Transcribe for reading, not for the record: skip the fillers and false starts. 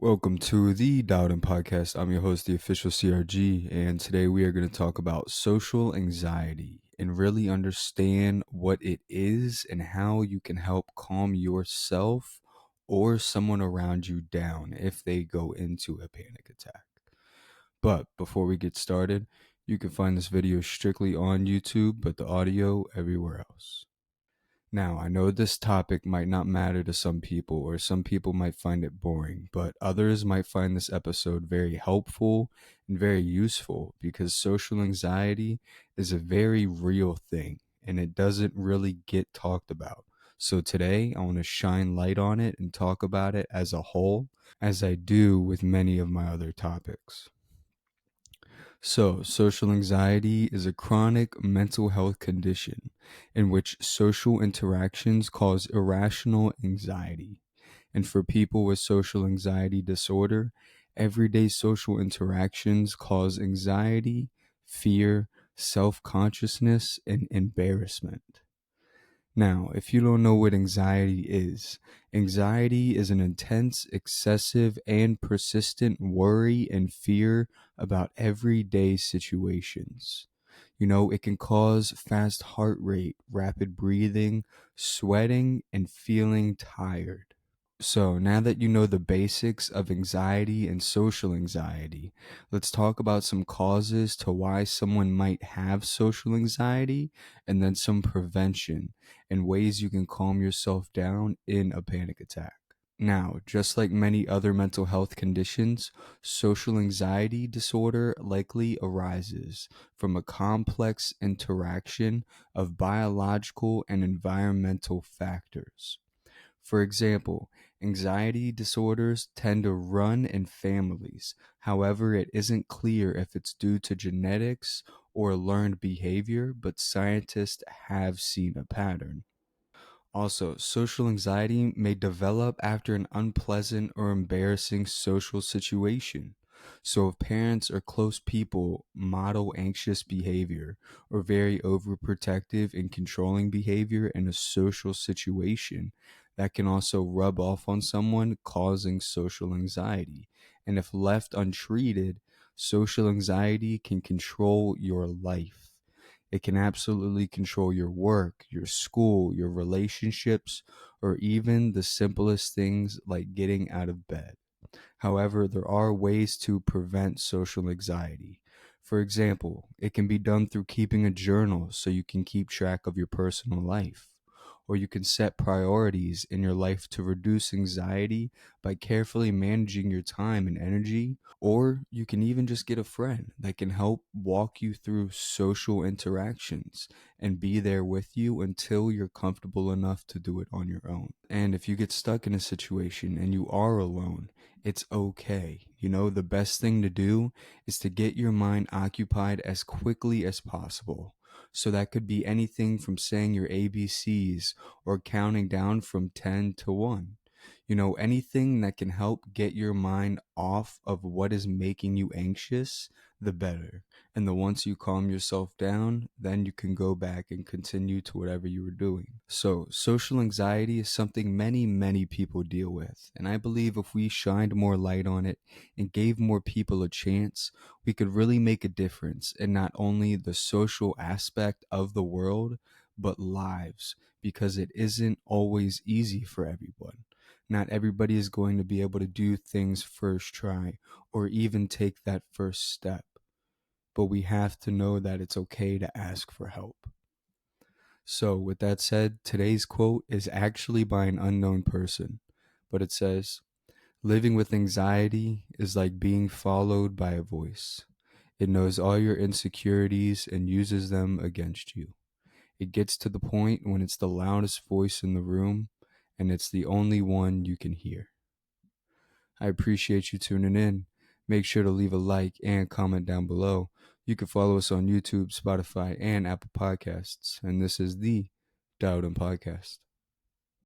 Welcome to the Dowden Podcast. I'm your host, the official CRG, and today we are going to talk about social anxiety and really understand what it is and how you can help calm yourself or someone around you down if they go into a panic attack. But before we get started, you can find this video strictly on YouTube, but the audio everywhere else. Now, I know this topic might not matter to some people, or some people might find it boring, but others might find this episode very helpful and very useful because social anxiety is a very real thing and it doesn't really get talked about. So today, I want to shine light on it and talk about it as a whole, as I do with many of my other topics. So, social anxiety is a chronic mental health condition in which social interactions cause irrational anxiety. And for people with social anxiety disorder, everyday social interactions cause anxiety, fear, self consciousness, and embarrassment. Now, if you don't know what anxiety is an intense, excessive, and persistent worry and fear about everyday situations. It can cause fast heart rate, rapid breathing, sweating, and feeling tired. So, now that you know the basics of anxiety and social anxiety, let's talk about some causes to why someone might have social anxiety and then some prevention and ways you can calm yourself down in a panic attack. Now, just like many other mental health conditions, social anxiety disorder likely arises from a complex interaction of biological and environmental factors. For example, anxiety disorders tend to run in families. However, it isn't clear if it's due to genetics or learned behavior, but scientists have seen a pattern. Also, social anxiety may develop after an unpleasant or embarrassing social situation. So, if parents or close people model anxious behavior or very overprotective and controlling behavior in a social situation, that can also rub off on someone, causing social anxiety. And if left untreated, social anxiety can control your life. It can absolutely control your work, your school, your relationships, or even the simplest things like getting out of bed. However, there are ways to prevent social anxiety. For example, it can be done through keeping a journal so you can keep track of your personal life. Or you can set priorities in your life to reduce anxiety by carefully managing your time and energy. Or you can even just get a friend that can help walk you through social interactions and be there with you until you're comfortable enough to do it on your own. And if you get stuck in a situation and you are alone, it's okay. The best thing to do is to get your mind occupied as quickly as possible. So that could be anything from saying your ABCs or counting down from 10 to 1. Anything that can help get your mind off of what is making you anxious, the better. And the once you calm yourself down, then you can go back and continue to whatever you were doing. So, social anxiety is something many, many people deal with. And I believe if we shined more light on it and gave more people a chance, we could really make a difference in not only the social aspect of the world, but lives, because it isn't always easy for everyone. Not everybody is going to be able to do things first try or even take that first step. But we have to know that it's okay to ask for help. So, with that said, today's quote is actually by an unknown person, but it says, "Living with anxiety is like being followed by a voice. It knows all your insecurities and uses them against you. It gets to the point when it's the loudest voice in the room and it's the only one you can hear." I appreciate you tuning in. Make sure to leave a like and comment down below. You can follow us on YouTube, Spotify, and Apple Podcasts. And this is the Dowden Podcast.